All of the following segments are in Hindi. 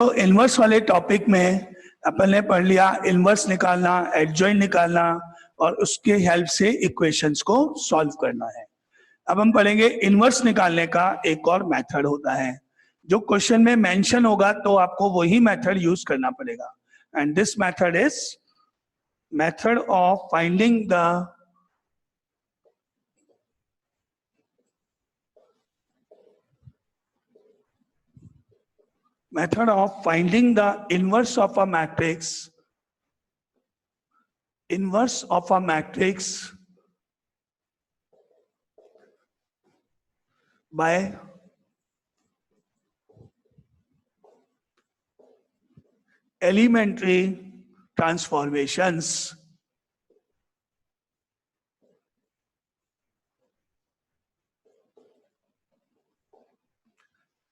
तो इनवर्स वाले टॉपिक में अपन ने पढ़ लिया इनवर्स निकालना, एडजॉइंट निकालना और उसके हेल्प से इक्वेशंस को सॉल्व करना है। अब हम पढ़ेंगे इनवर्स निकालने का एक और मेथड होता है जो क्वेश्चन में मेंशन होगा तो आपको वही मेथड यूज करना पड़ेगा। And this method is method of finding the inverse of a matrix, by elementary transformations.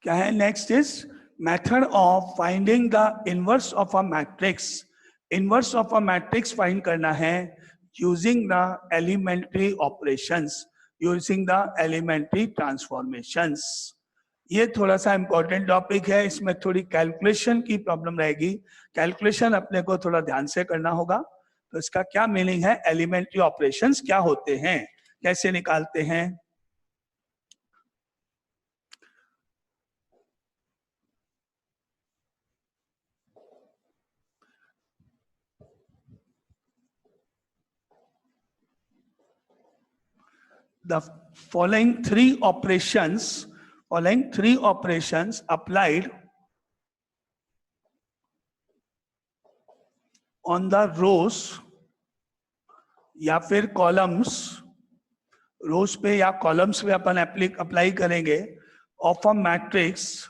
क्या है? Next is method of finding the inverse of a matrix. Inverse of a matrix find करना है using the elementary operations, using the elementary transformations. ये थोड़ा सा इंपॉर्टेंट टॉपिक है, इसमें थोड़ी कैलकुलेशन की प्रॉब्लम रहेगी। कैलकुलेशन अपने को थोड़ा ध्यान से करना होगा। तो इसका क्या मीनिंग है, एलिमेंट्री ऑपरेशंस क्या होते हैं, कैसे निकालते हैं। The following three operations applied on the rows या फिर कॉलम्स, रोज पे या कॉलम्स पे अपन अप्लाई करेंगे of a matrix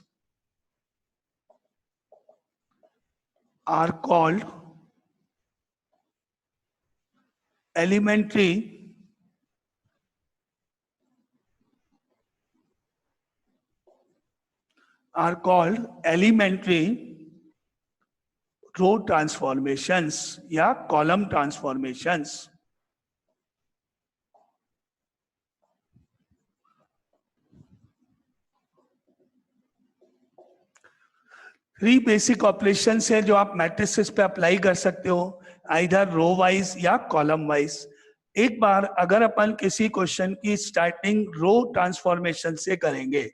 are called elementary row transformations या column transformations. Three basic operations है जो आप मैट्रिसेस पे अप्लाई कर सकते हो, आइदर रो वाइज या कॉलम वाइज। एक बार अगर अपन किसी क्वेश्चन की स्टार्टिंग रो ट्रांसफॉर्मेशन से करेंगे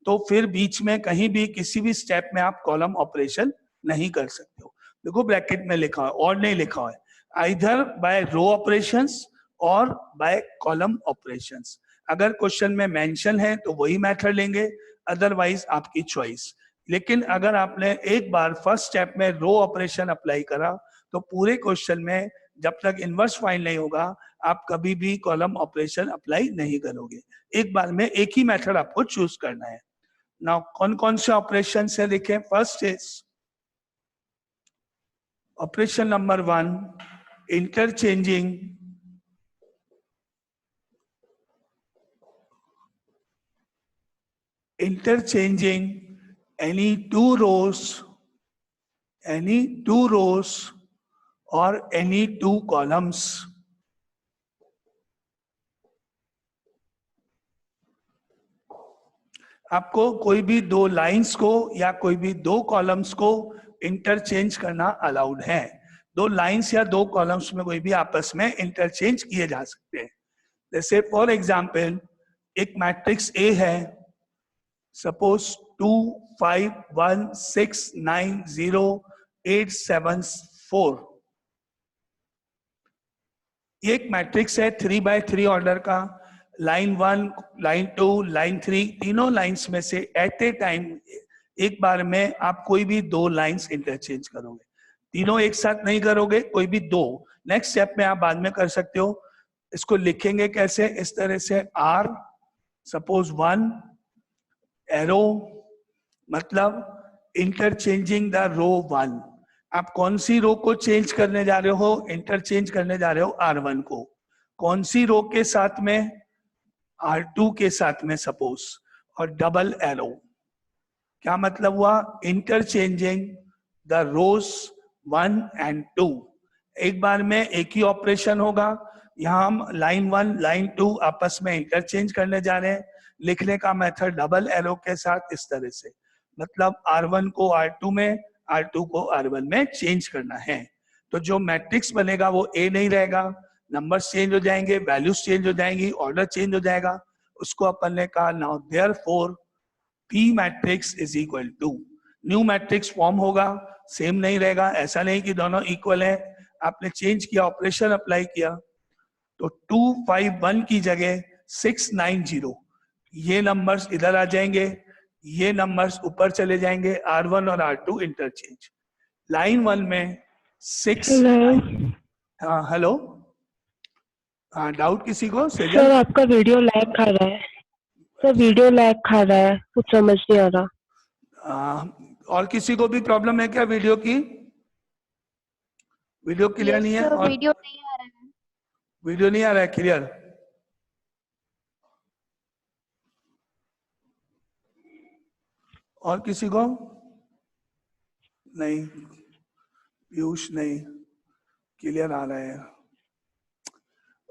तो फिर बीच में कहीं भी किसी भी स्टेप में आप कॉलम ऑपरेशन नहीं कर सकते हो। देखो ब्रैकेट में लिखा है और नहीं लिखा है, आइदर बाय रो ऑपरेशंस और बाय कॉलम ऑपरेशंस। अगर क्वेश्चन में मेंशन है तो वही मेथड लेंगे, अदरवाइज आपकी चॉइस। लेकिन अगर आपने एक बार फर्स्ट स्टेप में रो ऑपरेशन अप्लाई करा तो पूरे क्वेश्चन में जब तक इनवर्स फाइंड नहीं होगा आप कभी भी कॉलम ऑपरेशन अप्लाई नहीं करोगे। एक बार में एक ही मेथड आपको चूज करना है। नाउ कौन कौन से ऑपरेशन है देखें। First is operation number 1, interchanging any two rows or any two columns। आपको कोई भी दो लाइंस को या कोई भी दो कॉलम्स को इंटरचेंज करना अलाउड है। दो लाइंस या दो कॉलम्स में कोई भी आपस में इंटरचेंज किए जा सकते हैं। जैसे फॉर एग्जांपल एक मैट्रिक्स ए है, सपोज 2 5 1 6 9 0 8 7 4। ये एक मैट्रिक्स है 3x3 ऑर्डर का। लाइन 1, लाइन 2, लाइन 3, तीनों लाइंस में से एट ए टाइम एक बार में आप कोई भी दो लाइंस इंटरचेंज करोगे। तीनों एक साथ नहीं करोगे, कोई भी दो। नेक्स्ट स्टेप में आप बाद में कर सकते हो। इसको लिखेंगे कैसे, इस तरह से R, सपोज 1 एरो, मतलब इंटरचेंजिंग द रो 1। आप कौन सी रो को चेंज करने जा रहे हो, इंटरचेंज करने जा रहे हो R1 को। कौन सी रो के साथ में, R2 के साथ में सपोज, और डबल एरो। क्या मतलब हुआ, इंटरचेंजिंग द रोज 1 and 2। एक बार में एक ही ऑपरेशन होगा। यहां हम लाइन 1 लाइन 2 आपस में इंटरचेंज करने जा रहे हैं। लिखने का मेथड डबल एरो के साथ इस तरह से, मतलब R1 को R2 में, R2 को R1 में चेंज करना है। तो जो मैट्रिक्स बनेगा वो A नहीं रहेगा, नंबर्स चेंज हो जाएंगे, वैल्यूज चेंज हो जाएंगी, ऑर्डर चेंज हो जाएगा। उसको अपन ने कहा now therefore P matrix is equal to, new matrix form होगा, सेम नहीं रहेगा, ऐसा नहीं कि दोनों इक्वल है, आपने चेंज किया, ऑपरेशन अप्लाई किया। तो 251 की जगह 690, ये नंबर्स इधर आ जाएंगे, ये नंबर्स ऊपर चले जाएंगे, R1 और R2 इंटरचेंज। लाइन 1 में 6। हाँ हेलो, हाँ डाउट किसी को? सेजल सर आपका वीडियो लैग खा रहा है, सर वीडियो लैग खा रहा है, कुछ समझ नहीं आ रहा। और किसी को भी प्रॉब्लम है क्या वीडियो की? वीडियो क्लियर नहीं है? सर और वीडियो नहीं आ रहा है। वीडियो नहीं आ रहा है क्लियर? और किसी को? नहीं, पीयूष नहीं, क्लियर आ रहा है।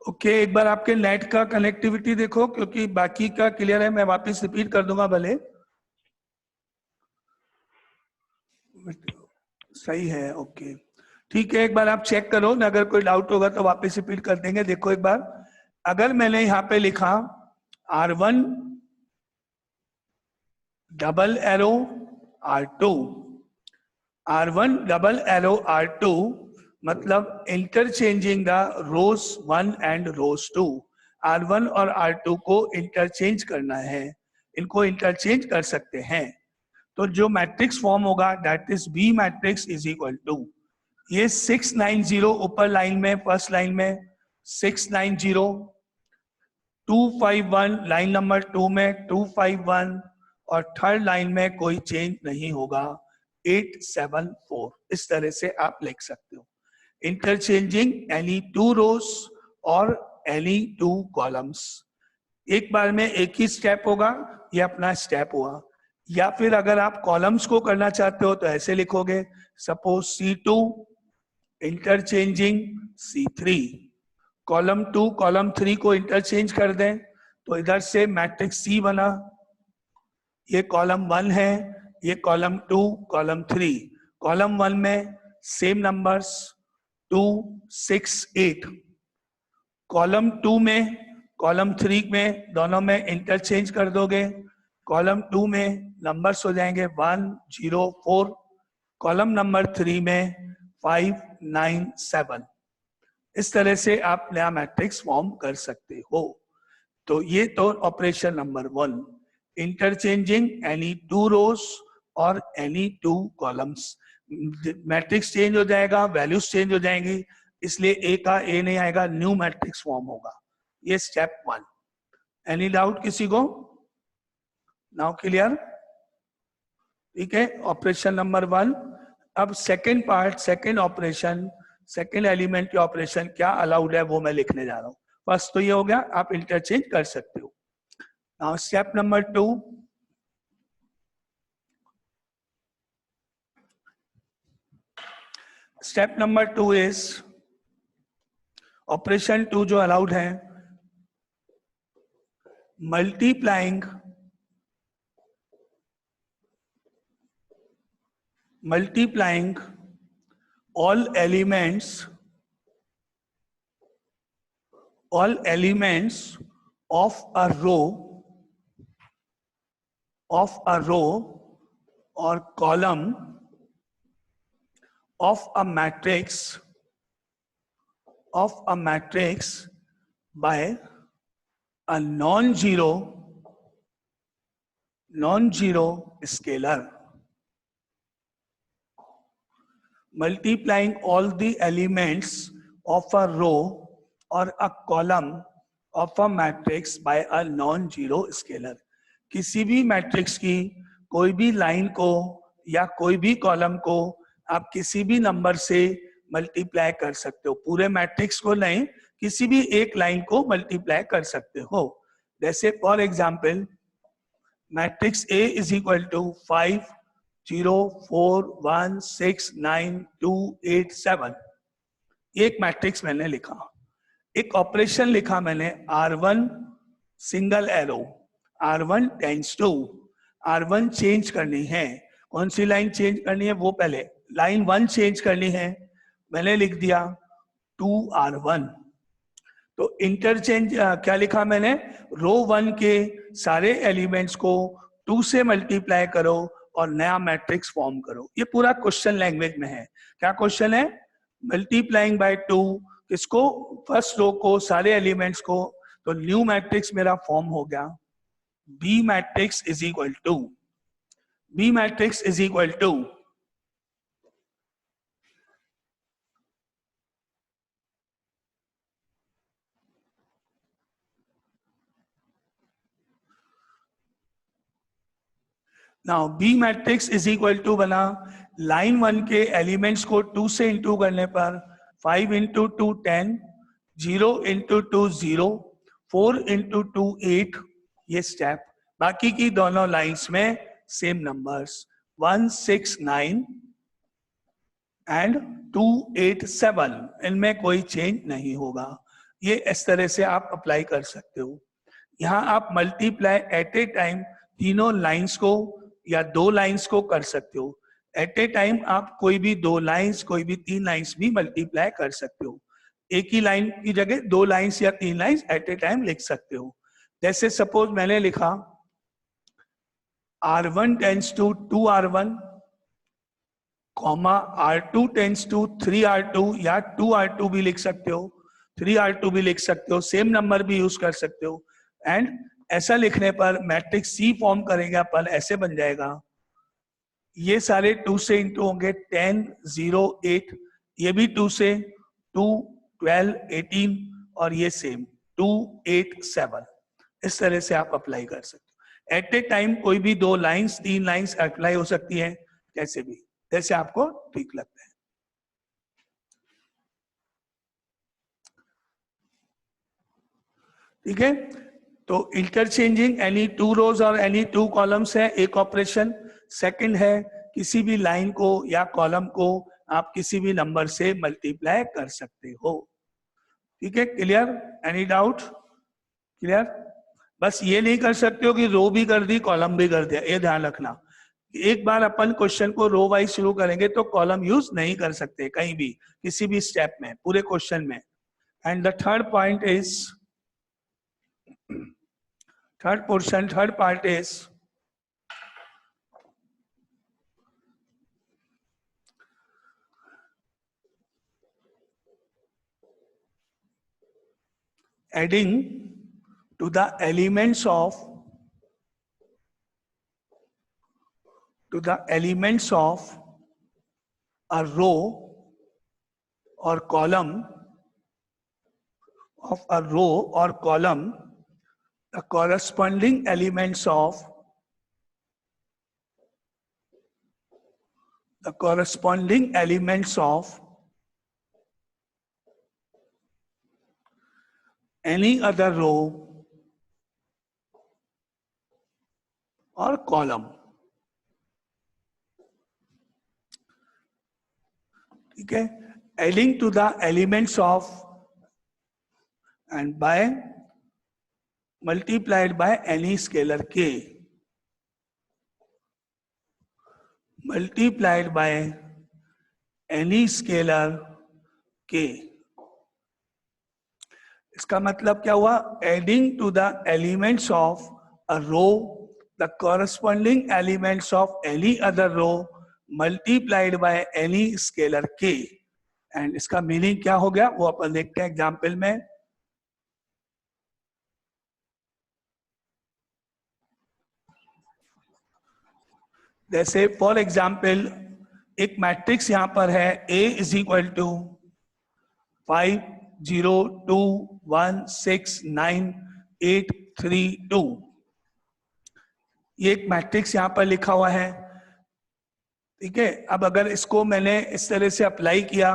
ओके, एक बार आपके नेट का कनेक्टिविटी देखो, क्योंकि बाकी का क्लियर है, मैं वापस रिपीट कर दूंगा भले। सही है, ओके ठीक है, एक बार आप चेक करो ना, अगर कोई डाउट होगा तो वापस रिपीट कर देंगे। देखो एक बार, अगर मैंने यहां पे लिखा R1 double arrow R2, R1 double arrow R2 मतलब interchanging the rows 1 and rows 2, R1 और R2 को इंटरचेंज करना है, इनको इंटरचेंज कर सकते हैं। तो जो मैट्रिक्स फॉर्म होगा that is B matrix is equal to, ये 690 ऊपर लाइन में, फर्स्ट लाइन में 690, 251 लाइन नंबर 2 में 251, और थर्ड लाइन में कोई चेंज नहीं होगा, 874। इस तरह से आप लिख सकते हो, इंटरचेंजिंग एनी 2 रोज और एनी 2 कॉलम्स। एक बार में एक ही स्टेप होगा, ये अपना स्टेप हुआ। या फिर अगर आप कॉलम्स को करना चाहते हो तो ऐसे लिखोगे, suppose C2 interchanging C3, column 2 column 3 को इंटरचेंज कर दें तो इधर से मैट्रिक्स C बना, ये कॉलम 1 है, ये कॉलम 2 कॉलम 3, कॉलम 1 में सेम नंबर्स 2 6 8, कॉलम 2 में कॉलम 3 में दोनों में इंटरचेंज कर दोगे, कॉलम 2 में नंबर्स हो जाएंगे 1 0 4, कॉलम नंबर 3 में 5 9 7। इस तरह से आप नया मैट्रिक्स फॉर्म कर सकते हो। तो ये तो ऑपरेशन नंबर 1, इंटरचेंजिंग एनी 2 रोज और एनी 2 कॉलम्स। मैट्रिक्स चेंज हो जाएगा, वैल्यूज चेंज हो जाएंगी, इसलिए ए का ए नहीं आएगा, न्यू मैट्रिक्स फॉर्म होगा। ये स्टेप 1। एनी डाउट किसी को? Now clear? ठीक है, ऑपरेशन नंबर 1। अब second part, second operation, second element के ऑपरेशन क्या अलाउड है वो मैं लिखने जा रहा हूं। फर्स्ट तो ये हो गया, आप इंटरचेंज कर सकते हो। Now step number 2, step number 2 is operation 2 जो अलाउड है, multiplying all elements of a row or column of a matrix by a non-zero scalar. Multiplying all the elements of a row or a column of a matrix by a non-zero scalar. किसी भी मैट्रिक्स की कोई भी लाइन को या कोई भी कॉलम को आप किसी भी नंबर से मल्टीप्लाई कर सकते हो, पूरे मैट्रिक्स को नहीं, किसी भी एक लाइन को मल्टीप्लाई कर सकते हो। जैसे for example matrix A is equal to 5 0 4 1 6 9 2 8 7, एक मैट्रिक्स मैंने लिखा। एक ऑपरेशन लिखा मैंने R1 single arrow, R1 tends to, R1 change करनी है, कौन सी लाइन चेंज करनी है वो पहले, लाइन 1 चेंज करनी है, मैंने लिख दिया 2R1। तो इंटरचेंज क्या लिखा मैंने, रो 1 के सारे एलिमेंट्स को 2 से मल्टीप्लाई करो और नया मैट्रिक्स फॉर्म करो। ये पूरा क्वेश्चन लैंग्वेज में है। क्या क्वेश्चन है, मल्टीप्लाइंग बाय 2 किसको, फर्स्ट रो को, सारे एलिमेंट्स को, तो न्यू मैट्रिक्स मेरा फॉर्म हो गया, B matrix is equal to, B matrix is equal to now B matrix is equal to बना, लाइन 1 के एलिमेंट्स को 2 से इंटू करने पर 5 इंटू 2 10, 0 इंटू 2 0, 4 इंटू 2 8, ये स्टेप। बाकी की दोनों लाइंस में सेम नंबर्स 1 6 9 एंड 2 8 7, इनमें कोई चेंज नहीं होगा। ये इस तरह से आप अप्लाई कर सकते हो। यहाँ आप मल्टीप्लाई एट ए टाइम तीनों लाइंस को या 2 लाइंस को कर सकते हो। एट ए टाइम आप कोई भी 2 लाइंस, कोई भी 3 लाइंस भी मल्टीप्लाई कर सकते हो। एक ही लाइन की जगह 2 लाइंस या 3 लाइंस एट ए टाइम लिख सकते हो। जैसे सपोज मैंने लिखा R1 tends to 2R1, comma R2 tends to 3R2, या 2R2 भी लिख सकते हो, 3R2 भी लिख सकते हो, सेम नंबर भी यूज कर सकते हो। एंड ऐसा लिखने पर मैट्रिक्स सी फॉर्म करेंगे अपन, ऐसे बन जाएगा, ये सारे 2 से इंटू होंगे, 10 0 8, ये भी 2 से, 2 12 18, और ये सेम 2 8 7। इस तरह से आप अप्लाई कर सकते हो। एट ए टाइम कोई भी 2 लाइंस 3 लाइंस अप्लाई हो सकती है, कैसे भी, जैसे आपको ठीक लगता है। ठीक है, तो इंटरचेंजिंग एनी 2 रोज और एनी 2 कॉलम्स है एक ऑपरेशन। सेकंड है किसी भी लाइन को या कॉलम को आप किसी भी नंबर से मल्टीप्लाई कर सकते हो। ठीक है, क्लियर, एनी डाउट, क्लियर। बस ये नहीं कर सकते हो कि रो भी कर दी कॉलम भी कर दिया, ये ध्यान रखना। एक बार अपन क्वेश्चन को रो वाइज शुरू करेंगे तो कॉलम यूज नहीं कर सकते कहीं भी, किसी भी स्टेप में, पूरे क्वेश्चन में। And the third point is, third portion, third part is adding to the elements of a row or column the corresponding elements of any other row or column। ठीक है, adding to the elements of and by multiplied by any scalar k, multiplied by any scalar k। इसका मतलब क्या हुआ, adding to the elements of a row the corresponding elements of any other row multiplied by any scalar के। एंड इसका मीनिंग क्या हो गया वो अपन देखते हैं एग्जाम्पल में। जैसे फॉर एग्जाम्पल एक मैट्रिक्स यहां पर है A इज इक्वल टू 5 0 2 1 6 9 8 3 2। ये एक मैट्रिक्स यहां पर लिखा हुआ है। ठीक है, अब अगर इसको मैंने इस तरह से अप्लाई किया,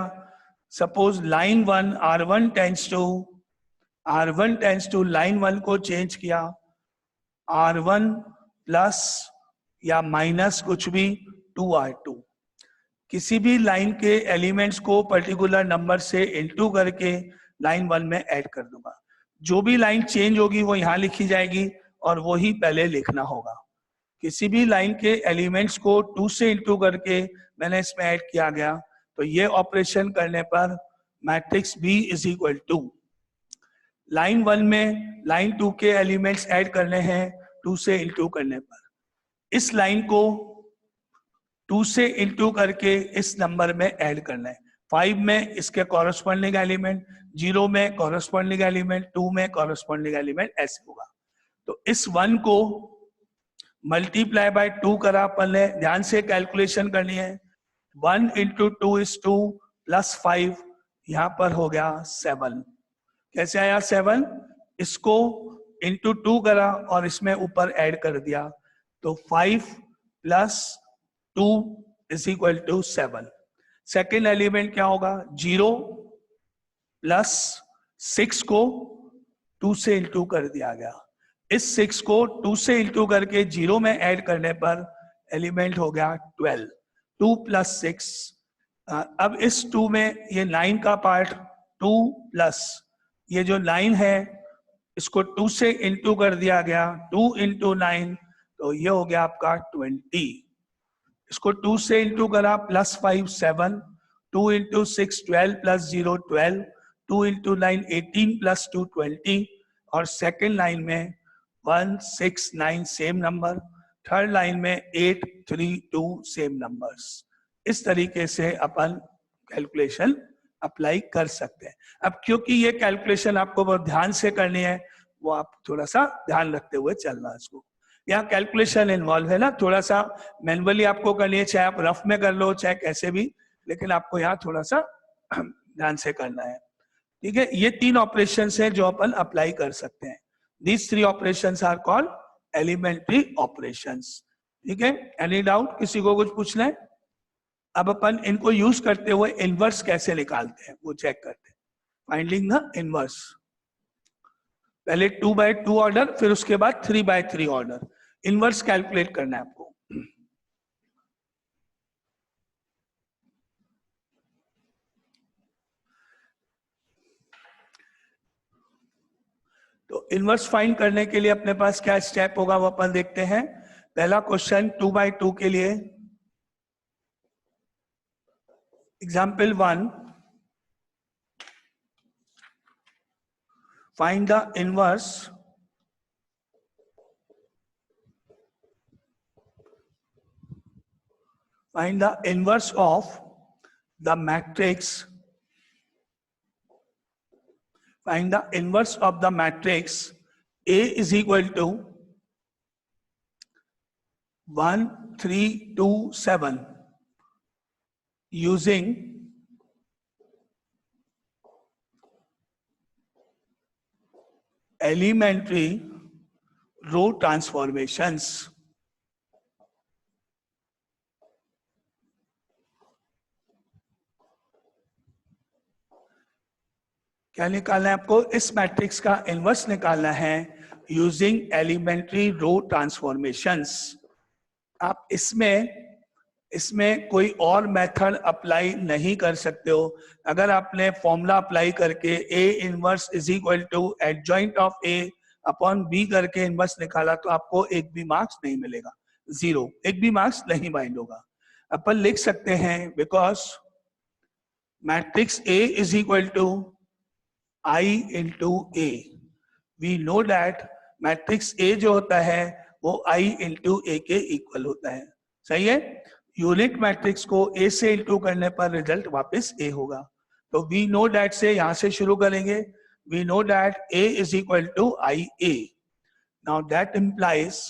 suppose line 1 R1 tends to line 1 को चेंज किया, R1 प्लस या माइनस कुछ भी 2R2, किसी भी लाइन के एलिमेंट्स को पर्टिकुलर नंबर से इनटू करके लाइन 1 में ऐड कर दूंगा। जो भी लाइन चेंज होगी वो यहां लिखी जाएगी और वो ही पहले लिखना होगा। किसी भी लाइन के एलिमेंट्स को 2 से इंटू करके मैंने इसमें ऐड किया गया, तो ये ऑपरेशन करने पर matrix B is equal to, line 1 में लाइन 2 के एलिमेंट्स ऐड करने हैं 2 से इंटू करने पर, इस लाइन को 2 से इंटू करके इस नंबर में ऐड करना है। 5 में इसके कॉरस्पॉन्डिंग एलिमेंट, 0 में कॉरस्पॉन्डिंग एलिमेंट, 2 में कॉरस्पॉन्डिंग एलिमेंट, ऐसे होगा। तो इस 1 को मल्टीप्लाई बाय 2 करा अपन ने, ध्यान से कैलकुलेशन करनी है। 1 इंटू 2 इज 2 प्लस 5, यहां पर हो गया 7। कैसे आया 7? इसको इंटू 2 करा और इसमें ऊपर ऐड कर दिया, तो 5 plus 2 is equal to 7। Second element क्या होगा? 0 प्लस 6 को 2 से इंटू कर दिया गया, इस 6 को 2 से इंटू करके 0 में ऐड करने पर एलिमेंट हो गया 12। 2 प्लस 6, अब इस 2 में ये 9 का पार्ट, 2 प्लस ये जो 9 है इसको 2 से इंटू कर दिया गया, 2 इंटू 9, तो ये हो गया आपका 20। इसको 2 से इंटू करा, plus 5 7, 2 into 6 12 plus 0 12, 2 into 9 18 plus 2 20, और सेकेंड लाइन में 1 6 9 सेम नंबर, थर्ड लाइन में 8 3 2 सेम नंबर्स। इस तरीके से अपन कैलकुलेशन अप्लाई कर सकते हैं। अब क्योंकि ये कैलकुलेशन आपको बहुत ध्यान से करनी है, वो आप थोड़ा सा ध्यान रखते हुए चलना है इसको। यहाँ कैलकुलेशन इन्वॉल्व है ना, थोड़ा सा मैनुअली आपको करनी है, चाहे आप रफ में कर लो चाहे कैसे भी, लेकिन आपको यहाँ थोड़ा सा ध्यान से करना है। ठीक है, ये 3 ऑपरेशंस हैं जो अपन अप्लाई कर सकते हैं। These 3 operations are called elementary operations. ठीक है, एनी डाउट? किसी को कुछ पूछना है? अब अपन इनको यूज करते हुए इनवर्स कैसे निकालते हैं वो चेक करते हैं। फाइंडिंग द इनवर्स, पहले 2/2 ऑर्डर, फिर उसके बाद 3/3 ऑर्डर। इनवर्स कैलकुलेट करना है आपको। तो इनवर्स फाइंड करने के लिए अपने पास क्या स्टेप होगा वो अपन देखते हैं। पहला क्वेश्चन 2/2 के लिए, example 1, find the inverse of the matrix, find the inverse of the matrix A is equal to 1 3 2 7 using elementary row transformations। क्या निकालना है आपको? इस मैट्रिक्स का इनवर्स निकालना है यूजिंग एलिमेंट्री रो ट्रांसफॉर्मेशंस। आप इसमें कोई और मेथड अप्लाई नहीं कर सकते हो। अगर आपने फॉर्मूला अप्लाई करके A inverse is equal to adjoint of A upon B करके इनवर्स निकाला तो आपको एक भी मार्क्स नहीं मिलेगा, 0, एक भी मार्क्स नहीं बाइंड होगा। अपन लिख सकते हैं because matrix A is equal to I into A। We know that matrix A जो होता है वो I इंटू A के इक्वल होता है। सही है, यूनिट मैट्रिक्स को A से इंटू करने पर रिजल्ट वापस A होगा। तो वी नो दैट से यहां से शुरू करेंगे। We know that A is equal to IA। Now that implies,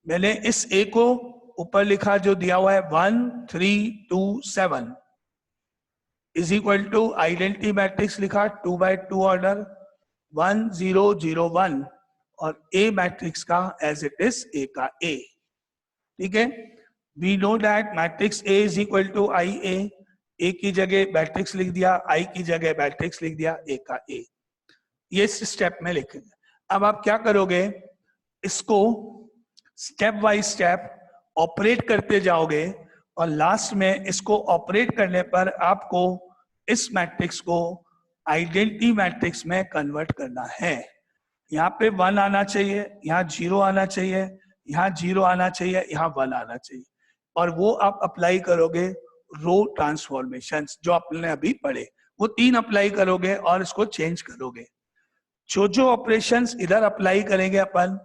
मैंने इस A को ऊपर लिखा जो दिया हुआ है 1 3 2 7 is equal to identity matrix लिखा 2/2 ऑर्डर 1 0 0 1 और A मैट्रिक्स का एज इट इज A का A। ठीक है, we know that matrix A is equal to IA। A की जगह मैट्रिक्स लिख दिया, I की जगह मैट्रिक्स लिख दिया, A का A। ये स्टेप में लिखेंगे। अब आप क्या करोगे, इसको स्टेप बाय स्टेप ऑपरेट करते जाओगे और लास्ट में इसको ऑपरेट करने पर आपको इस मैट्रिक्स को आइडेंटिटी मैट्रिक्स में कन्वर्ट करना है। यहाँ पे 1 आना चाहिए, यहाँ 0 आना चाहिए, यहाँ 0 आना चाहिए, यहाँ 1 आना चाहिए, और वो आप अप्लाई करोगे रो ट्रांसफॉर्मेशंस जो आपने अभी पढ़े, वो 3 अप्लाई करोगे और इसको चेंज करोगे। जो ऑपरेशंस इधर अप्लाई करेंगे अपन,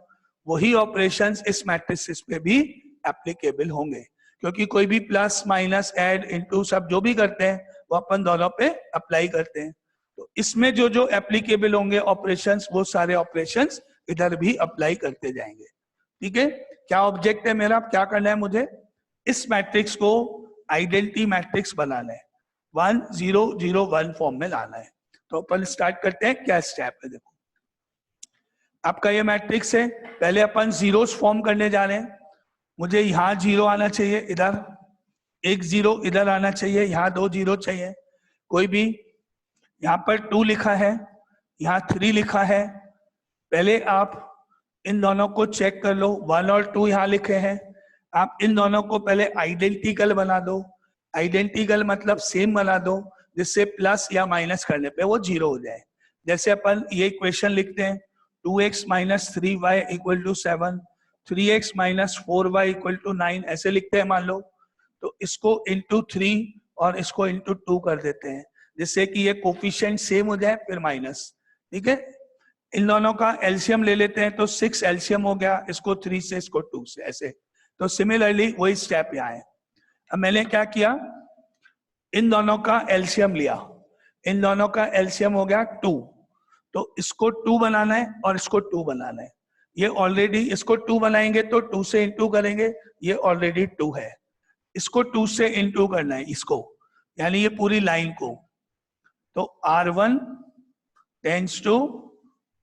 वही ऑपरेशंस इस मैट्रिसेस पे भी एप्लीकेबल होंगे, क्योंकि कोई भी प्लस माइनस ऐड इनटू सब जो भी करते हैं वो अपन दोनों पे अप्लाई करते हैं। तो इसमें जो जो एप्लीकेबल होंगे ऑपरेशंस, वो सारे ऑपरेशंस इधर भी अप्लाई करते जाएंगे। ठीक है, क्या ऑब्जेक्ट है मेरा, क्या करना है मुझे, इस मैट्रिक्स को आइडेंटिटी मैट्रिक्स बनाना है, 1 0 0 1 फॉर्म में लाना है। तो अपन स्टार्ट करते हैं, क्या स्टेप है। देखो आपका ये मैट्रिक्स है, पहले अपन जीरोस फॉर्म करने जा रहे हैं। मुझे यहाँ 0 आना चाहिए, इधर एक 0 इधर आना चाहिए, यहाँ 2 0 चाहिए, कोई भी। यहाँ पर 2 लिखा है, यहाँ 3 लिखा है। पहले आप इन दोनों को चेक कर लो, 1 और 2 यहाँ लिखे हैं। आप इन दोनों को पहले आइडेंटिकल बना दो। आइडेंटिकल मतलब सेम बना दो, जिससे प्लस या माइनस करने पे वो 0 हो जाए। जैसे अपन ये इक्वेशन लिखते हैं, 2x minus 3y equal to 7, 3x minus 4y equal to 9, ऐसे लिखते हैं मान लो। तो इसको इंटू 3 और इसको इंटू 2 कर देते हैं, जिससे कि ये कोफिशिएंट सेम हो जाए, फिर माइनस। ठीक है, इन दोनों का एलसीएम ले लेते हैं, तो 6 एलसीएम हो गया, इसको 3 से इसको 2 से, ऐसे। तो सिमिलरली वही स्टेप यहाँ है। अब मैंने क्या किया, इन दोनों का एलसीएम लिया, इन दोनों का एलसीएम हो गया 2, तो इसको 2 बनाना है और इसको 2 बनाना है। ये ऑलरेडी, इसको 2 बनाएंगे तो 2 से इंटू करेंगे, ये ऑलरेडी 2 है। इसको 2 से इंटू करना है इसको, यानी ये पूरी लाइन को। तो R1 tends to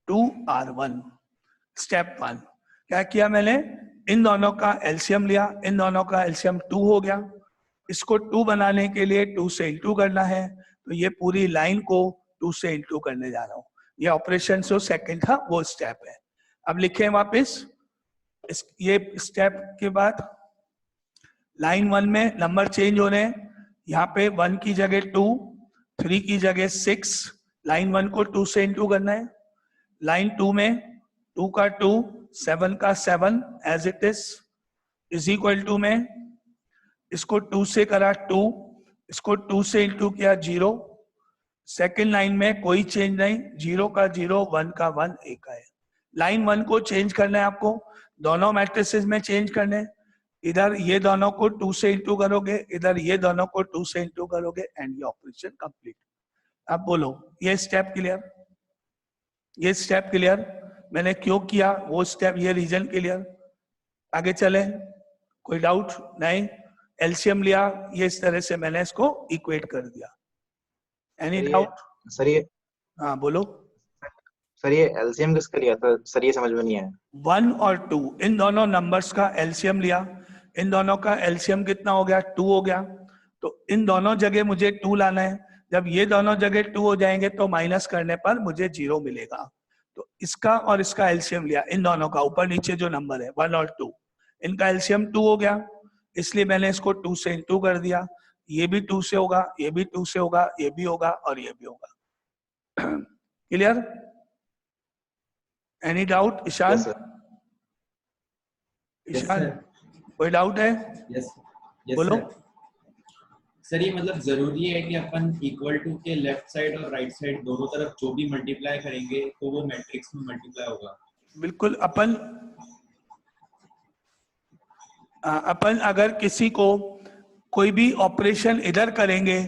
2R1, step 1। क्या किया मैंने, इन दोनों का एलसीएम लिया, इन दोनों का एलसीएम 2 हो गया। इसको 2 बनाने के लिए 2 से इंटू करना है, तो ये पूरी लाइन को 2 से इंटू करने जा रहा हूं। ये ऑपरेशन जो सेकंड था वो स्टेप है। अब लिखें वापस ये स्टेप के बाद लाइन 1 में नंबर चेंज हो रहे हैं, यहाँ पे 1 की जगह 2, 3 की जगह 6, लाइन 1 को 2 से इंटू करना है। लाइन 2 में 2 का 2, 7 का 7 as it is equal to में इसको 2 से करा 2, इसको 2 से इंटू किया 0। सेकेंड लाइन में कोई चेंज नहीं, 0 का 0, 1 का 1, एक का है। लाइन 1 को चेंज करना है आपको, दोनों मैट्रिसेस में चेंज करने। इधर ये दोनों को 2 से इंटू करोगे, इधर ये दोनों को 2 से इंटू करोगे, एंड ये ऑपरेशन कंप्लीट। अब बोलो, ये स्टेप क्लियर, ये स्टेप क्लियर, मैंने क्यों किया वो स्टेप, ये रीजन क्लियर। आगे चले, कोई डाउट नहीं। एलसीएम लिया, ये इस तरह से मैंने इसको इक्वेट कर दिया। Any doubt sir? ये हाँ बोलो सर, ये एलसीएम किसका लिया था सर, ये समझ में नहीं आया। 1 और 2, इन दोनों नंबर्स का एलसीएम लिया, इन दोनों का एलसीएम कितना हो गया, 2 हो गया। तो इन दोनों जगह मुझे 2 लाना है। जब ये दोनों जगह 2 हो जाएंगे तो माइनस करने पर मुझे 0 मिलेगा। तो इसका और इसका एलसीएम लिया, इन दोनों का ऊपर नीचे जो नंबर है 1 और 2, इनका एलसीएम 2 हो गया, इसलिए मैंने इसको 2 से इंटू कर दिया। ये भी 2 से होगा, ये भी 2 से होगा, ये भी होगा और ये भी होगा। Clear? Any doubt? Ishaan? Ishaan कोई डाउट है? यस बोलो। सर, ये मतलब जरूरी है कि अपन इक्वल टू के लेफ्ट साइड और राइट साइड दोनों तरफ जो भी मल्टीप्लाई करेंगे तो वो मैट्रिक्स में मल्टीप्लाई होगा? बिल्कुल। अपन अगर किसी को कोई भी ऑपरेशन इधर करेंगे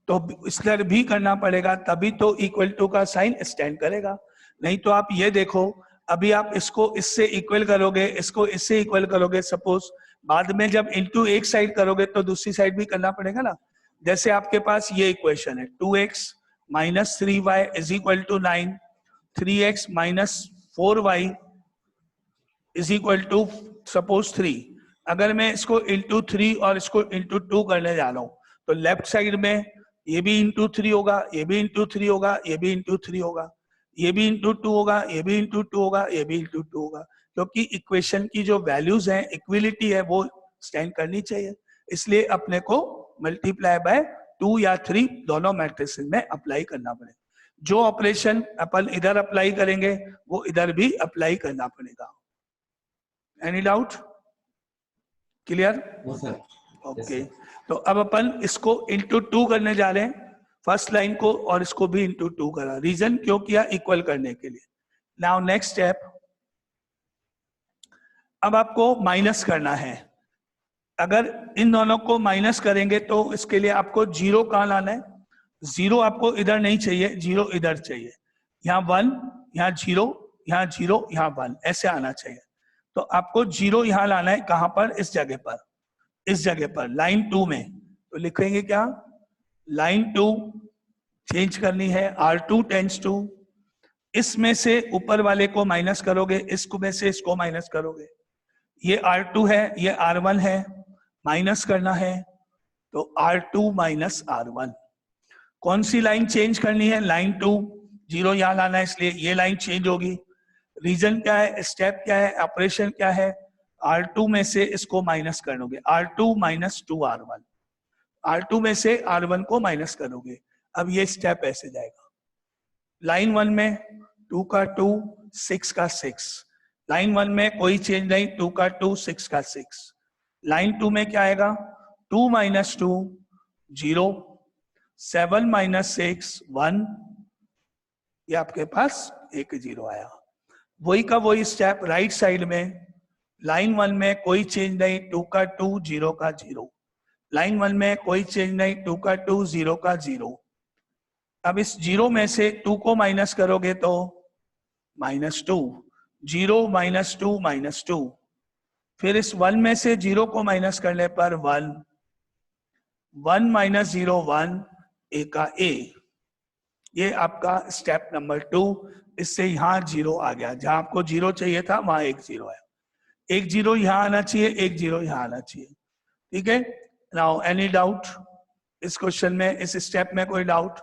तो इधर भी करना पड़ेगा, तभी तो इक्वल टू का साइन स्टैंड करेगा। नहीं तो आप ये देखो, अभी आप इसको इससे इक्वल करोगे, इसको इससे इक्वल करोगे, सपोज बाद में जब इनटू एक साइड करोगे तो दूसरी साइड भी करना पड़ेगा ना। जैसे आपके पास ये इक्वेशन है, 2x minus 3y is equal to 9, 3x minus 4y is equal to suppose 3। अगर मैं इसको इंटू 3 और इसको इंटू 2 करने जा रहा हूं, तो लेफ्ट साइड में ये भी इंटू 3 होगा, ये भी इंटू 3 होगा, ये भी इंटू 3 होगा, ये भी इंटू 2 होगा, ये भी इंटू 2 होगा, ये भी इंटू 2 होगा, क्योंकि इक्वेशन की जो वैल्यूज हैं, इक्विलिटी है, वो स्टैंड करनी चाहिए। इसलिए अपने को मल्टीप्लाई बाय 2 या 3 दोनों मैट्रिसेस में अप्लाई करना पड़ेगा। जो ऑपरेशन अपन इधर अप्लाई करेंगे वो इधर भी अप्लाई करना पड़ेगा। Any doubt? Clear? No sir. Okay, तो अब अपन इसको इंटू 2 करने जा रहे हैं, फर्स्ट लाइन को, और इसको भी इंटू 2 करा। रीजन क्यों किया? इक्वल करने के लिए। नाउ नेक्स्ट स्टेप, अब आपको माइनस करना है। अगर इन दोनों को माइनस करेंगे तो इसके लिए आपको जीरो कहाँ लाना है? जीरो आपको इधर नहीं चाहिए, जीरो इधर चाहिए। यहाँ 1, यहाँ जीरो, यहाँ जीरो, यहाँ 1, ऐसे आना चाहिए। तो आपको जीरो यहाँ लाना है, कहां पर? इस जगह पर, इस जगह पर, लाइन 2 में। तो लिखेंगे क्या? लाइन 2 चेंज करनी है, R2 टेंड्स टू, इसमें से ऊपर वाले को माइनस करोगे, इसको में से इसको माइनस करोगे। ये R2 है, ये R1 है, माइनस करना है, तो R2 माइनस R1। कौन सी लाइन चेंज करनी है? लाइन 2, जीरो यहां लाना है, इसलिए ये लाइन चेंज होगी। रीजन क्या है? स्टेप क्या है? ऑपरेशन क्या है? R2 में से इसको माइनस करोगे, R2 माइनस 2R1, R2 में से R1 को माइनस करोगे। अब ये स्टेप ऐसे जाएगा, लाइन 1 में 2 का 2, 6 का 6, लाइन 1 में कोई चेंज नहीं, 2 का 2, 6 का 6। लाइन 2 में क्या आएगा? 2 माइनस 2 0, 7 माइनस 6 1, ये आपके पास एक जीरो आया। वही का वही स्टेप राइट साइड में, लाइन 1 में कोई चेंज नहीं, 2 का 2, 0 का 0, लाइन 1 में कोई चेंज नहीं, 2 का 2, 0 का 0। अब इस जीरो में से 2 को माइनस करोगे तो -2, 0 माइनस 2 -2। फिर इस 1 में से 0 को माइनस करने पर 1, 1 माइनस 0 1, ए का ए। ये आपका स्टेप नंबर 2। इससे यहाँ 0 आ गया, जहां आपको 0 चाहिए था वहां एक 0 है। एक 0 यहाँ आना चाहिए, एक 0 यहाँ आना चाहिए। ठीक है, नाउ एनी डाउट इस क्वेश्चन में, इस स्टेप में? कोई डाउट?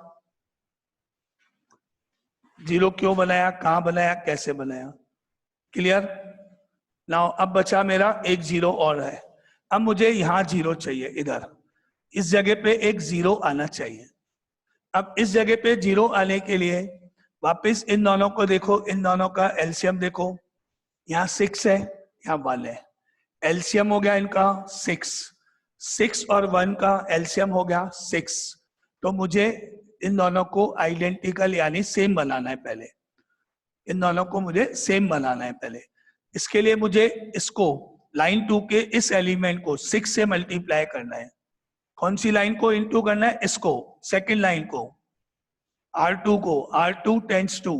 0 क्यों बनाया, कहां बनाया, कैसे बनाया? क्लियर? नाउ अब बचा मेरा एक 0 और है। अब मुझे यहाँ 0 चाहिए, इधर इस जगह पे एक 0 आना चाहिए। अब इस जगह पे 0 आने के लिए वापस इन दोनों को देखो, इन दोनों का एलसीएम देखो। यहाँ 6 है, यहाँ 1 है, एलसीएम हो गया इनका 6, 6 और 1 का एलसीएम हो गया 6। तो मुझे इन दोनों को आइडेंटिकल यानी सेम बनाना है पहले, इन दोनों को मुझे सेम बनाना है पहले। इसके लिए मुझे इसको लाइन 2 के इस एलिमेंट को 6 से मल्टीप्लाई करना है। कौन सी लाइन को इनटू करना है? इसको, सेकंड लाइन को, R2 को। R2 tends to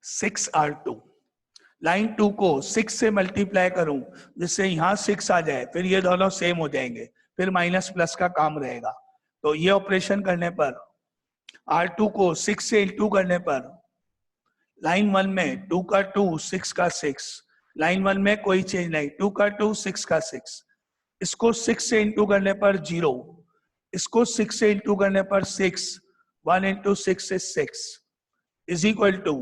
6R2, line 2 को 6 से मल्टीप्लाई करूं जिससे यहां 6 आ जाए, फिर ये दोनों सेम हो जाएंगे, फिर माइनस प्लस का काम रहेगा। तो ये ऑपरेशन करने पर R2 को 6 से इंटू करने पर लाइन 1 में 2 का 2, 6 का 6, लाइन 1 में कोई चेंज नहीं, 2 का 2, 6 का 6। इसको 6 से इंटू करने पर 0, इसको 6 से इंटू करने पर 6, 1 into 6 is 6 is equal to,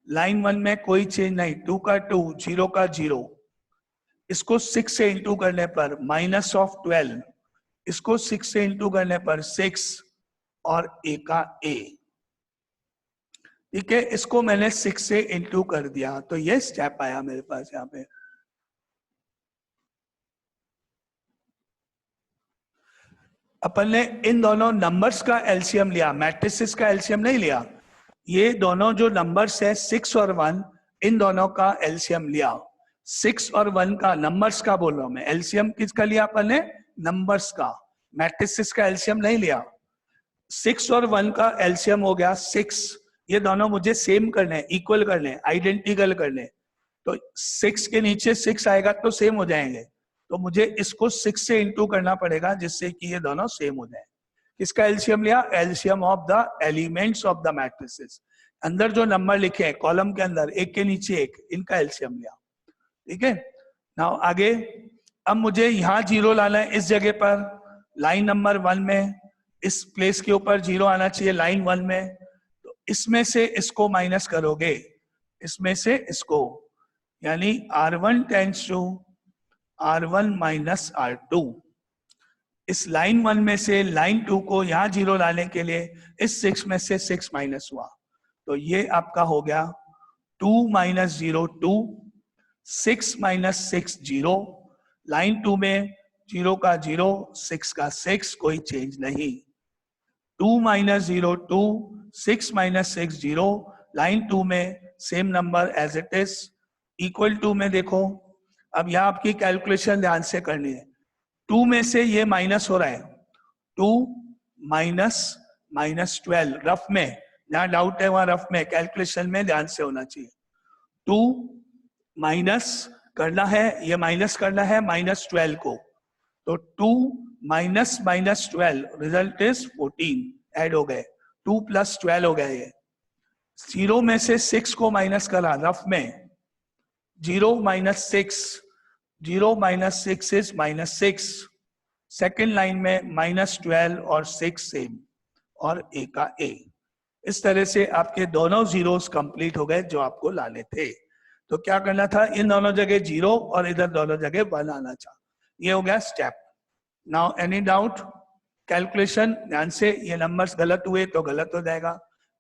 line 1 में कोई चेंज नहीं, 2 का 2, 0 का 0, इसको 6 से इंटू करने पर -12, इसको 6 से इंटू करने पर 6 और ए का ए। ठीक है, इसको मैंने 6 से इंटू कर दिया, तो ये स्टेप आया मेरे पास यहाँ पे। अपन ने इन दोनों नंबर्स का एलसीएम लिया, मैट्रिसेस का एलसीएम नहीं लिया। ये दोनों जो नंबर्स है 6 और 1, इन दोनों का एलसीएम लिया। 6 और 1 का, नंबर्स का बोल रहा हूं मैं, एलसीएम किसका लिया अपन ने? नंबर्स का, मैट्रिसेस का एलसीएम नहीं लिया। 6 और 1 का एलसीएम हो गया 6। ये दोनों मुझे सेम करने, इक्वल करने, आइडेंटिकल करने। तो 6 के नीचे 6 आएगा तो सेम हो जाएंगे, तो मुझे इसको 6 से इंटू करना पड़ेगा जिससे कि ये दोनों सेम हो जाए। किसका एलसीएम लिया? LCM of the elements of the matrices. अंदर जो नंबर लिखे हैं कॉलम के अंदर, एक के नीचे एक, इनका एलसीएम लिया। ठीक है, नाउ आगे, अब मुझे यहाँ 0 लाना है, इस जगह पर लाइन नंबर 1 में, इस प्लेस के ऊपर 0 आना चाहिए लाइन 1 में। तो इसमें से इसको माइनस करोगे, इसमें से इसको, यानी R1 tends to R1 minus R2। इस लाइन 1 में से लाइन 2 को यहाँ 0 लाने के लिए इस 6 में से 6 माइनस हुआ, तो ये आपका हो गया 2 माइनस 0 2, 6 माइनस 6 0, लाइन 2 में 0 का 0, 6 का 6, कोई चेंज नहीं। 2 माइनस 0 2, 6 माइनस 6 0, लाइन 2 में same number as it is. Equal to में देखो, अब यहाँ आपकी कैलकुलेशन ध्यान से करनी है। 2 में से ये माइनस हो रहा है, 2 माइनस माइनस 12, रफ में, जहां डाउट है वहां रफ में, कैलकुलेशन में ध्यान से होना चाहिए। 2 माइनस करना है, ये माइनस करना है माइनस 12 को, तो 2 minus minus 12, result is 14, add हो गए, 2 प्लस 12 हो गया ये। 0 में से 6 को माइनस करा, रफ में 0 minus 6, 0 minus 6 is minus 6। Second line में माइनस 12 और 6 सेम, और ए का ए। इस तरह से आपके दोनों जीरोस कंप्लीट हो गए जो आपको लाने थे। तो क्या करना था, इन दोनों जगह 0 और इधर दोनों जगह 1 आना था। ये हो गया step. Now any doubt, calculation ध्यान से, ये नंबर्स गलत हुए तो गलत हो जाएगा,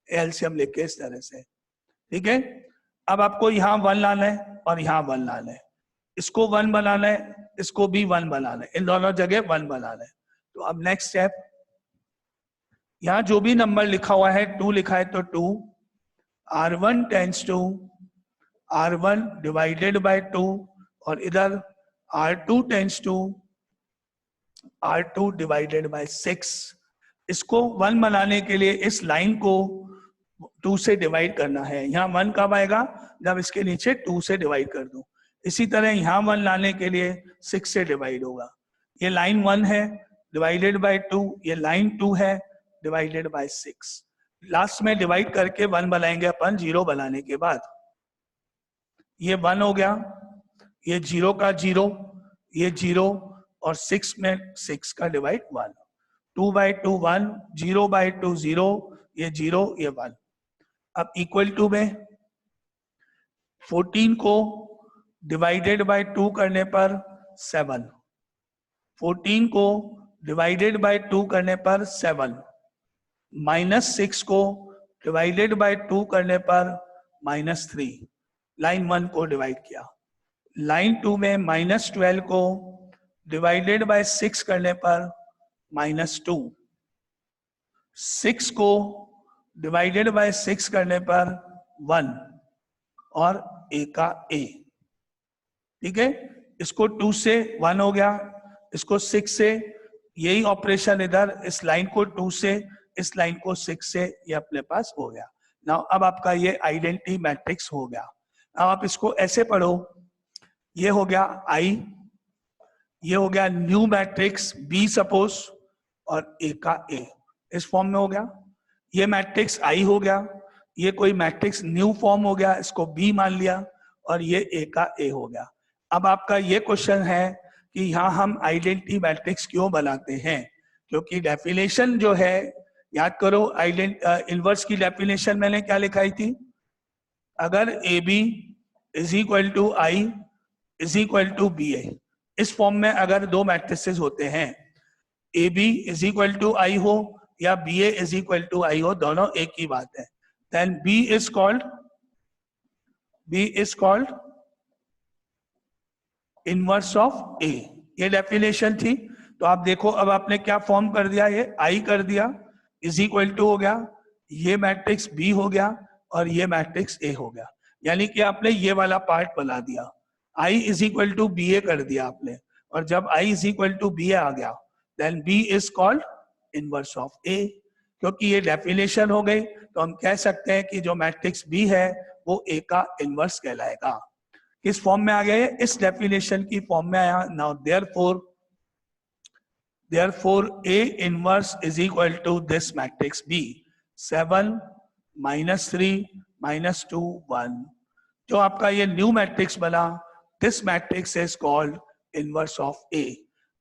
एलसीएम लेके इस तरह से, ठीक है। अब आपको यहाँ 1 लाना है और यहाँ 1 लाना है, इसको 1 बनाना है, इसको भी 1 बनाना है, इन दोनों जगह 1 बनाना है। तो अब नेक्स्ट स्टेप, यहाँ जो भी नंबर लिखा हुआ है 2 लिखा है तो 2, R1 tends to R1 divided by 2, और इधर R2 tends to R2 divided by 6। इसको 1 बनाने के लिए इस लाइन को 2 से डिवाइड करना है। यहाँ 1 कब आएगा, जब इसके नीचे 2 से डिवाइड कर दूं। इसी तरह यहाँ 1 लाने के लिए 6 से डिवाइड होगा। ये लाइन 1 है डिवाइडेड बाय 2, ये लाइन 2 है डिवाइडेड बाय 6। लास्ट में डिवाइड करके 1 बनाएंगे अपन 0 बनाने के बाद। ये 1 हो गया, ये 0 का 0, ये 0, और 6 में 6 का डिवाइड 1, 2 बाई 2 1, 0 बाई 2 0, ये 0 ये 1। अब इक्वल टू में 14 को डिवाइडेड बाय 2 करने पर 7, 14 को डिवाइडेड बाय 2 करने पर 7, माइनस 6 को डिवाइडेड बाय 2 करने पर -3, लाइन 1 को डिवाइड किया। लाइन 2 में -12 को डिवाइडेड बाय 6 करने पर -2, 6 को डिवाइडेड बाय 6 करने पर 1, और ए का ए, ठीक है। इसको 2 से 1 हो गया, इसको 6 से, यही ऑपरेशन इधर, इस लाइन को 2 से, इस लाइन को 6 से, ये अपने पास हो गया। नाउ अब आपका ये आइडेंटिटी मैट्रिक्स हो गया। अब आप इसको ऐसे पढ़ो, ये हो गया आई, ये हो गया न्यू मैट्रिक्स बी सपोज, और ए का ए, इस फॉर्म में हो गया। ये मैट्रिक्स आई हो गया, ये कोई मैट्रिक्स न्यू फॉर्म हो गया, इसको बी मान लिया, और ये ए का ए हो गया। अब आपका ये क्वेश्चन है कि यहाँ हम आइडेंटिटी मैट्रिक्स क्यों बनाते हैं, क्योंकि डेफिनेशन जो है, याद करो इनवर्स की डेफिनेशन मैंने क्या लिखाई थी, अगर A B is equal to I is equal to B A, इस फॉर्म में अगर दो मैट्रिसेस होते हैं, A B is equal to I हो या B A is equal to I हो, दोनों एक ही बात है, then B is called inverse of A. ये डेफिनेशन थी। तो आप देखो अब आपने क्या फॉर्म कर दिया, ये आई कर दिया, इज इक्वल टू हो गया, ये मैट्रिक्स बी हो गया, और ये मैट्रिक्स ए हो गया। यानी कि आपने ये वाला पार्ट बना दिया, I is equal to B A कर दिया आपने, और जब I is equal to B A आ गया, then B is called inverse of A. क्योंकि ये डेफिनेशन हो गई, तो हम कह सकते हैं कि जो मैट्रिक्स बी है वो ए का इनवर्स कहलाएगा। किस फॉर्म में आ गया ये, इस डेफिनेशन की फॉर्म में आया। Now therefore A inverse is equal to this matrix B, 7 -3 -2 1। जो आपका ये न्यू मैट्रिक्स बना, this matrix is called inverse of A,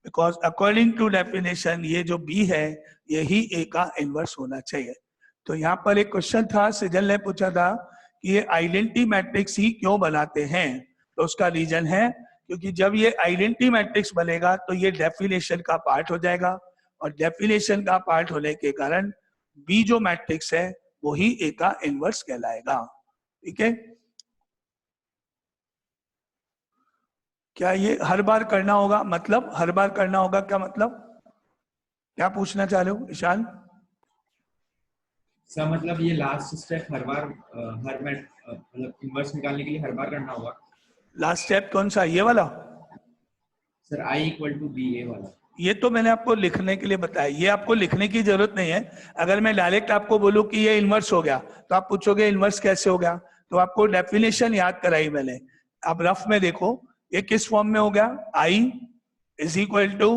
because according to definition ये जो B है यही A का इनवर्स होना चाहिए। तो यहाँ पर एक क्वेश्चन था, सिजल ने पूछा था कि ये आइडेंटिटी मैट्रिक्स ही क्यों बनाते हैं, तो उसका रीजन है क्योंकि जब ये आइडेंटिटी मैट्रिक्स बनेगा तो ये डेफिनेशन का पार्ट हो जाएगा, और डेफिनेशन का पार्ट होने के कारण बी जो मैट्रिक्स है वही ए का इनवर्स कहलाएगा। ठीक है। क्या ये हर बार करना होगा? मतलब हर बार करना होगा क्या मतलब? क्या पूछना चाह रहे हो ईशान? सर मतलब ये लास्ट स्टेप हर बार मतलब इनवर्स निकालने के लिए हर बार करना होगा? लास्ट स्टेप कौन सा, ये वाला? Sir I equal to B, A वाला। ये तो मैंने आपको लिखने के लिए बताया, ये आपको लिखने की जरूरत नहीं है। अगर मैं डायरेक्ट आपको बोलूं कि ये इन्वर्स हो गया तो आप पूछोगे इन्वर्स कैसे हो गया, तो आपको डेफिनेशन याद कराई मैंने। आप रफ में देखो ये किस फॉर्म में हो गया, आई is equal to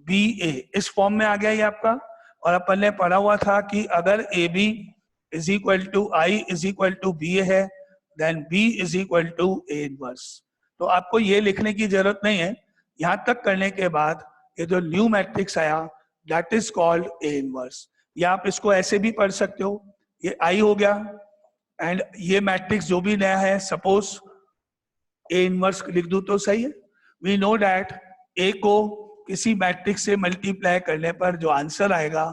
B A, इस फॉर्म में आ गया ये आपका। और अपन ने पढ़ा हुआ था कि अगर A B is equal to I is equal to B A है, then B is equal to A inverse. तो आपको ये लिखने की जरूरत नहीं है। यहां तक करने के बाद ये जो न्यू मैट्रिक्स आया that is called A inverse. या आप इसको ऐसे भी पढ़ सकते हो, ये आई हो गया एंड ये मैट्रिक्स जो भी नया है, सपोज ए इनवर्स लिख दूं तो सही है। वी नो दैट ए को किसी मैट्रिक्स से मल्टीप्लाई करने पर जो आंसर आएगा,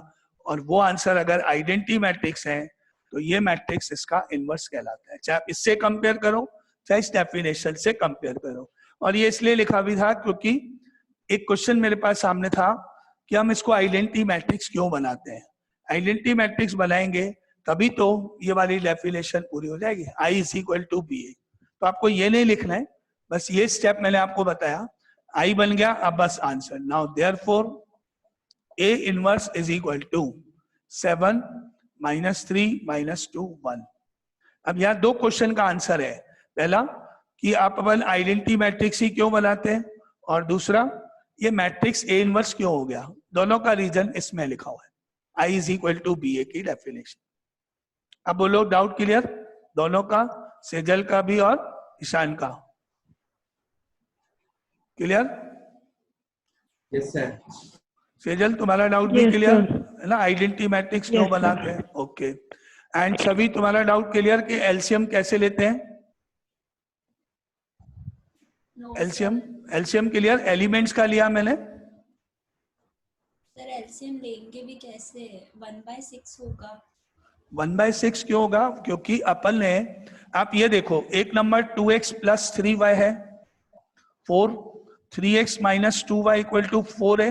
और वो आंसर अगर आइडेंटिटी मैट्रिक्स है तो ये मैट्रिक्स इसका इनवर्स कहलाता है। चाहे आप इससे कंपेयर करो चाहे इस डेफिनेशन से कंपेयर करो। और ये इसलिए लिखा भी था क्योंकि एक क्वेश्चन मेरे पास सामने था कि हम इसको आइडेंटिटी मैट्रिक्स क्यों बनाते हैं। आइडेंटिटी मैट्रिक्स बनाएंगे तभी तो ये वाली डेफिनेशन पूरी हो जाएगी, आई इज इक्वल टू बी ए। तो आपको ये नहीं लिखना है, बस ये स्टेप मैंने आपको बताया, आई बन गया, अब बस answer. Now therefore A inverse is equal to 7 - 3 - 2 1। अब यहाँ दो क्वेश्चन का आंसर है। पहला कि आप अपन आइडेंटिटी मैट्रिक्स ही क्यों बनाते हैं, और दूसरा ये मैट्रिक्स ए इनवर्स क्यों हो गया। दोनों का रीजन इसमें लिखा हुआ है, आई इज इक्वल टू बी ए की डेफिनेशन। अब बोलो डाउट क्लियर दोनों का, सेजल का भी और ईशान का? क्लियर? Yes sir. सेजल तुम्हारा डाउट भी Yes, क्लियर sir. है ना, आइडेंटिटी मैट्रिक्स क्यों Yes, sir. बनाते हैं? ओके। एंड सभी तुम्हारा डाउट क्लियर कि एलसीएम कैसे लेते हैं? एलसीएम एलसीएम क्लियर, एलिमेंट्स का लिया मैंने। सर एलसीएम लेंगे भी कैसे, 1/6 होगा। 1/6 क्यों होगा? क्योंकि अपन ने, आप ये देखो, एक नंबर 2x + 3y है, 4, 3x - 2y = 4 है,